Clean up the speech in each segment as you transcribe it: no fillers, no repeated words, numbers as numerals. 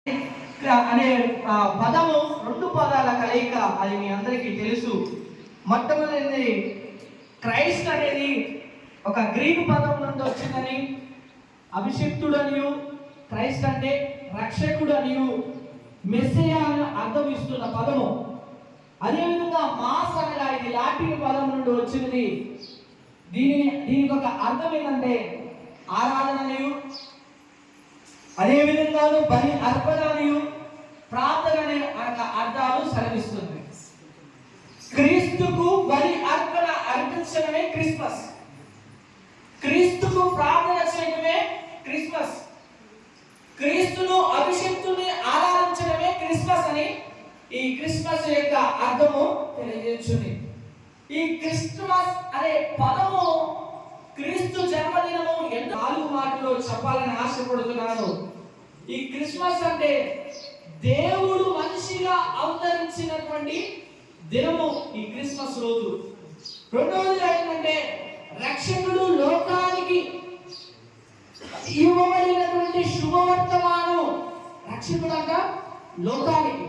అనే పదము రెండు పదాల కలయిక, అది మీ అందరికీ తెలుసు. మొట్టమొదటిది క్రైస్ట్ అనేది ఒక గ్రీకు పదం నుండి వచ్చిందని, అభిషిక్తుడనియు, క్రైస్ట్ అంటే రక్షకుడనియు, మెస్సియా అని అర్థం ఇస్తున్న పదము. అదేవిధంగా మాస్ అనగా ఇది లాటిన్ పదం నుండి వచ్చినది. దీనికి ఒక అర్థం ఏంటంటే ఆరాధననియు, అదేవిధంగా బలి అర్పణనియు, ప్రార్థన అనే అర్థాలు సెలవిస్తుంది. క్రీస్తుకు బలి అర్పణ అర్పించడమే క్రిస్మస్, క్రీస్తుకు ప్రార్థన చేయడమే క్రిస్మస్, క్రీస్తును అభిషేక్తుని ఆరాధించడమే క్రిస్మస్ అని ఈ క్రిస్మస్ యొక్క అర్థము తెలియజేస్తుంది. ఈ క్రిస్మస్ అనే పదము క్రీస్తు జన్మదినము ఎన్నో 4 మాటలు చెప్పాలని ఆశపడుతున్నాను. ఈ క్రిస్మస్ అంటే దేవుడు మనిషిగా అవతరించినటువంటి దినము ఈ క్రిస్మస్ రోజు. రెండవది ఏంటంటే రక్షకుడు లోకానికి ఇవ్వబడినటువంటి శుభవర్తమానం. రక్షకుడు అంట లోకానికి,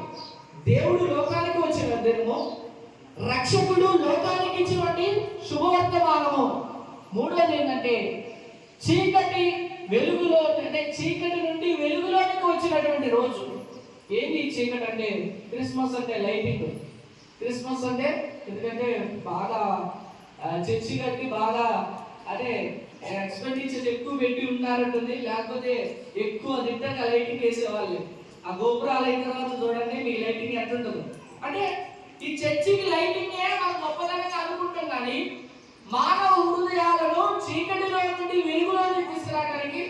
దేవుడు లోకానికి వచ్చిన దినము, రక్షకుడు లోకానికి ఇచ్చినటువంటి శుభవర్తమానము. మూడోది ఏంటంటే చీకటి వెలుగులో, అంటే చీకటి నుండి వెలుగులోనికి వచ్చినటువంటి రోజు. ఏంటి చీకటి అంటే? క్రిస్మస్ అంటే లైటింగ్. క్రిస్మస్ అంటే ఎందుకంటే బాగా చర్చి కట్టి బాగా అంటే ఎక్స్పెండిచర్ ఎక్కువ పెట్టి ఉన్నారంటుంది, లేకపోతే ఎక్కువ దిట్టంగా లైటింగ్ వేసేవాళ్ళు. ఆ గోపురాలు అయిన తర్వాత చూడండి మీ లైటింగ్ ఎట్లుంటుంది. అంటే ఈ చర్చికి లైటింగే మనం గొప్పదనంగా అనుకుంటాం, కానీ మానవ హృదయాలను చీకటిలో నుండి వెలుగులోకి తీసుకురావడానికి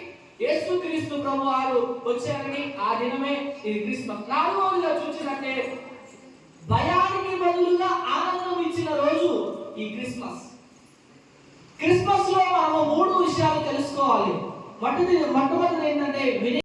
యేసుక్రీస్తు ప్రభువారు వచ్చారని ఆ దినమే ఇది క్రిస్మస్. నాలుగవదిగా చూసినట్టే భయానికి బదులుగా ఆనందం ఇచ్చిన రోజు ఈ క్రిస్మస్. క్రిస్మస్ లో మనం 3 విషయాలు తెలుసుకోవాలి. మొట్టమొదటి ఏంటంటే